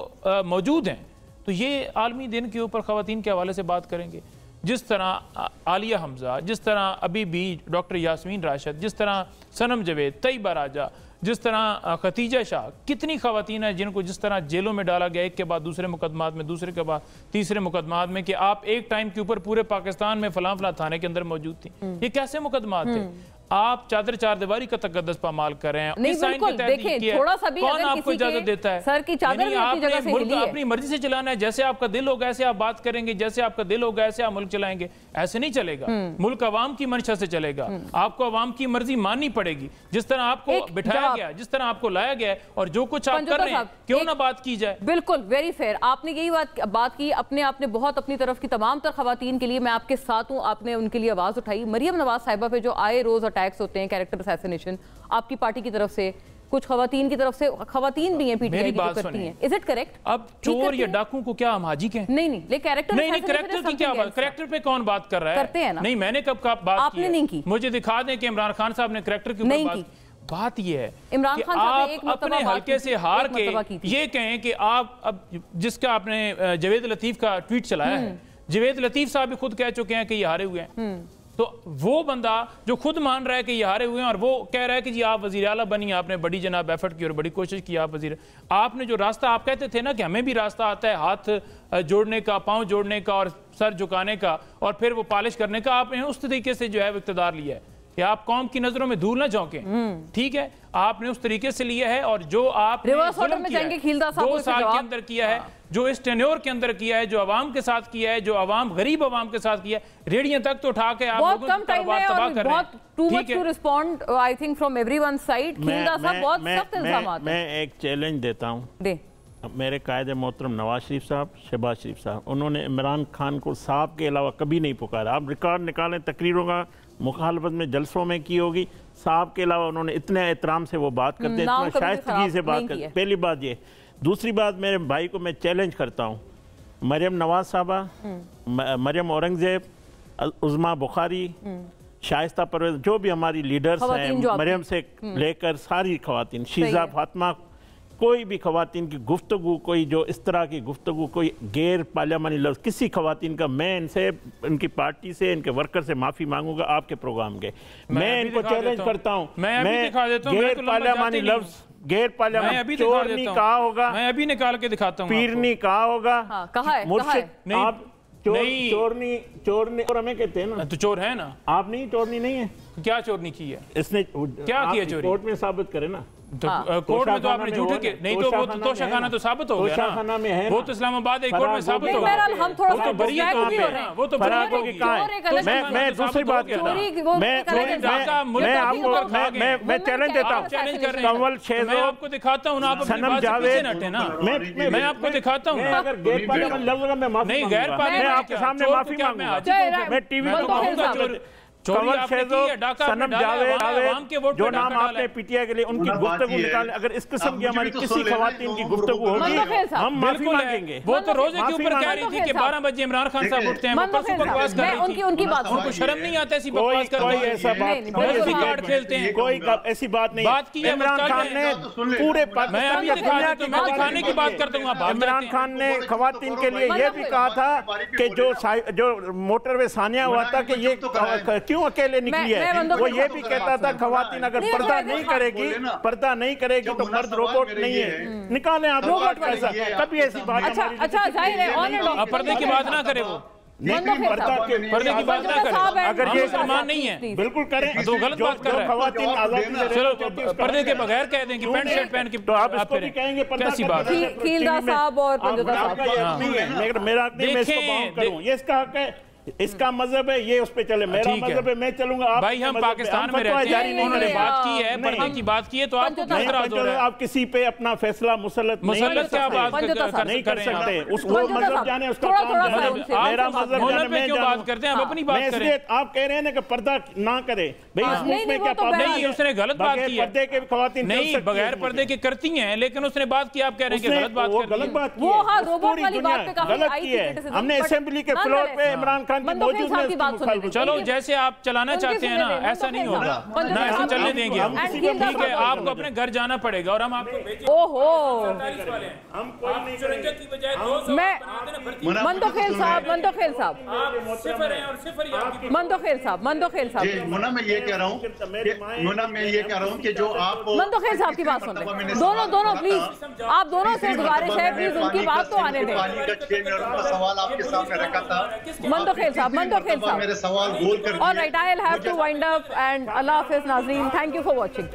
मौजूद हैं। तो ये आलमी दिन के ऊपर खवातीन के हवाले से बात करेंगे। जिस तरह आलिया हमजा, जिस तरह अभी भी डॉक्टर यास्मीन राशिद, जिस तरह सनम जवेद, तैयबा राजा, जिस तरह खतीजा शाह, कितनी खवातीन हैं जिनको जिस तरह जेलों में डाला गया, एक के बाद दूसरे मुकदमात में, दूसरे के बाद तीसरे मुकदमात में, कि आप एक टाइम के ऊपर पूरे पाकिस्तान में फलां फलां थाने के अंदर मौजूद थी। ये कैसे मुकदमात थे? आप चादर चारदीवारी का तकद्दस पामाल कर रहे हैं। नहीं, बिल्कुल देखें, थोड़ा सा भी कौन आपको इजाजत देता है? सर की चादर भी अपनी जगह से हिली है। अपनी मर्जी से चलाना है, जैसे आपका दिल होगा ऐसे आप बात करेंगे, जैसे आपका दिल होगा ऐसे आप मुल्क चलाएंगे। ऐसे नहीं चलेगा। मुल्क अवाम की मंशा से चलेगा। आपको अवाम की मर्जी माननी पड़ेगी। जिस तरह आपको बिठाया गया, जिस तरह आपको लाया गया है, और जो कुछ आप कर रहे हैं, क्यों ना बात की जाए। बिल्कुल, वेरी फेयर। आपने यही बात की, आपने बहुत अपनी तरफ की तमाम तर खवातीन के लिए, मैं आपके साथ हूँ, आपने उनके लिए आवाज उठाई। मरियम नवाज साहिबा पे जो आए रोज अटैक्स होते हैं, कैरेक्टर असैसिनेशन, आपकी पार्टी की तरफ से, कुछ खवातीन की तरफ से, खवातीन भी हैं पीटीआई की जो करती हैं, इज इट करेक्ट? अब चोर या डाकू को क्या हम हाजी कहें? नहीं, लेकिन कैरेक्टर नहीं, कैरेक्टर की क्या बात? कैरेक्टर पे कौन बात कर रहा है? करते हैं ना। नहीं, मैंने कब बात आपने नहीं की। मुझे दिखा दें कि इमरान खान साहब ने कैरेक्टर के ऊपर बात ये है, इमरान खान आप अपने हल्के से हार के ये कहें कि आप, अब जिसका आपने जवेद लतीफ का ट्वीट चलाया है, जवेद लतीफ साहब भी खुद कह चुके हैं कि ये हारे हुए हैं। तो वो बंदा जो खुद मान रहा है कि ये हारे हुए हैं और वो कह रहा है कि जी आप वजीर आला बनी, आपने बड़ी जनाब एफर्ट की और बड़ी कोशिश की, आप वजीर, आपने जो रास्ता, आप कहते थे ना कि हमें भी रास्ता आता है हाथ जोड़ने का, पांव जोड़ने का और सर झुकाने का और फिर वो पॉलिश करने का, आपने उस तरीके से जो है इक़्तिदार लिया है कि आप कौम की नजरों में धूल ना झोंकें। ठीक है, आपने उस तरीके से लिया है और जो आप 2 साल के अंदर किया है, जो इस टेन्योर के अंदर किया है, जो आवाम के साथ किया है, जो आवाम गरीब आवाम के साथ किया है, रेडियो तक तो उठा के आप बहुत कम टाइम में और बहुत too much to respond I think from everyone side. खिलदा साहब बहुत सख्त इल्जामात हैं। मैं एक चैलेंज देता हूं, दे मेरे कायदे मोहतरम नवाज शरीफ साहब, शहबाज शरीफ साहब, उन्होंने इमरान खान को साहब के अलावा कभी नहीं पुकारा। आप रिकॉर्ड निकालें तकरीरों का, मुखालफत में जलसों में की होगी, साहब के अलावा उन्होंने इतने एहतराम से वो बात करते हैं, इतना शाइस्तगी से बात करते हैं। पहली बात ये। दूसरी बात, मेरे भाई को मैं चैलेंज करता हूँ, मरियम नवाज साहबा, मरियम औरंगजेब, उज़मा बुखारी, शाइस्ता परवेज, जो भी हमारी लीडर्स हैं, मरियम से लेकर सारी खवातीन, शीजा फातिमा, कोई भी खवातीन की गुफ्तगू, कोई जो इस तरह की गुफ्तगू, कोई गैर पार्लियामानी लफ्ज़ किसी खवातीन का, मैं इनसे, इनकी पार्टी से, इनके वर्कर से माफ़ी मांगूंगा आपके प्रोग्राम के। मैं इनको चैलेंज करता हूँ, मैं गैर पार्लियामानी लफ्ज़, गैर पार्लियामानी चोरनी कहा होगा, मैं अभी निकाल के दिखाता हूँ, पीरनी कहा होगा, कहा है, मुर्शिद आप चोरनी, चोरनी और हमें कहते हैं ना, तो चोर है ना आप, नहीं चोरनी नहीं है। क्या चोरनी की है इसने क्या किया चोरी? कोर्ट में साबित करे ना, तो कोर्ट में तो आपने झूठे के नहीं, तो वो तोशाखाना तो साबित हो गया ना, वो तो इस्लामाबाद एक कोर्ट में साबित हो गया, हम थोड़ा सा बरी कहाँ पे है, वो तो बरी होगी कहाँ है? मैं दूसरी बात कहता हूँ, मैं चैलेंज देता हूँ, कंवल शेज़ो, मैं आपको दिखाता हूँ ना, आप सनम जावेद, मैं आपको दिखाता हूँ, अगर गैर पार्लियामानी लफ्ज़ होगा मैं माफी नहीं, गैर मांगूंगा, मैं आपके सामने माफी मांगूंगा, मैं टीवी पर कहूँगा कंवल शेज़ो, सनम जावेद, जो नाम आपने पीटीआई के लिए उनकी गुफ्तगू निकाले, अगर इस किस्म की हमारी किसी खवातीन की गुफ्तगू होगी हम माफी मांगेंगे। वो तो रोजे के ऊपर कह रही थी कि 12 बजे इमरान खान साहब उठते हैं, वो परसों बकवास कर रही थी, उनकी बात, उनको शर्म नहीं आता ऐसी बकवास करने की? ऐसा बात ऐसी कार्ड खेलते हैं, कोई ऐसी बात नहीं। बात की इमरान खान ने पूरे मैं अभी दिखा दूं, मैं दिखाने की बात करता हूँ। इमरान खान ने खवातीन के लिए ये भी कहा था कि जो मोटरवे सानिया हुआ था कि ये क्यों अकेले निकली, वो ये भी कहता था खवातीन अगर पर्दा नहीं करेगी तो मर्द रोबोट नहीं है, निकालें आप रोबोट पैसा, कभी ऐसी बात। अच्छा जाहिर है ऑन एंड ऑफ पर्दे की बात ना करे, वो पर्दे की बात ना करे, अगर ये मुसलमान नहीं है बिल्कुल करें तो गलत बात कर रहे हैं। चलो पर्दे के बगैर कह दें कि पैंट शर्ट पहन के, तो आप इसको भी कहेंगे कैसी बात है? खीलदार साहब और पंजोदा साहब मेरा नहीं, मैं इसको बाउंड करूं, ये इसका हक है, इसका मजहब है, ये उस पे चले, मेरा मजहब है, मैं चलूंगा। भाई हम पाकिस्तान में रहते हैं, उन्होंने बात की है, पर्दे की बात की है, तो आपको किस तरह हो रहा है? आप किसी पे अपना फैसला मुसल्लत क्या बात नहीं कर सकते, उसको मजहब जाने, उसका मेरा मजहब जाने, मैं क्यों बात करते हैं? आप अपनी बात करें। आप कह रहे हैं ना कि पर्दा ना करे, भाई इस मुल्क में क्या नहीं, उसने गलत बात की है, पर्दे के खवातीन नहीं बगैर पर्दे के करती हैं, लेकिन उसने बात की, आप कह रहे हैं कि गलत बात कर गलत बात की है, गलत की है। हमने असेंबली के फ्लोर पे इमरान खान की मौजूद चलो जैसे आप चलाना चाहते हैं ना, ऐसा नहीं होगा ना, ऐसे चलने देंगे हम, ठीक है? आपको अपने घर जाना पड़ेगा और हम आपको ओहो मंदोखेल साहब मुन्ना मैं ये कह रहा हूँ कि जो आप मंदोखेल साहब की बात सुन रहे हैं, दोनों प्लीज, आप दोनों से गुजारिश है, प्लीज उनकी बात तो आने दें। पानी का 6 मिनट का सवाल आपके सामने रखा था, मंदोखेल साहब मेरे सवाल बोल कर All right, I'll have to wind up and Allah Hafiz Nazreen. Thank you for watching.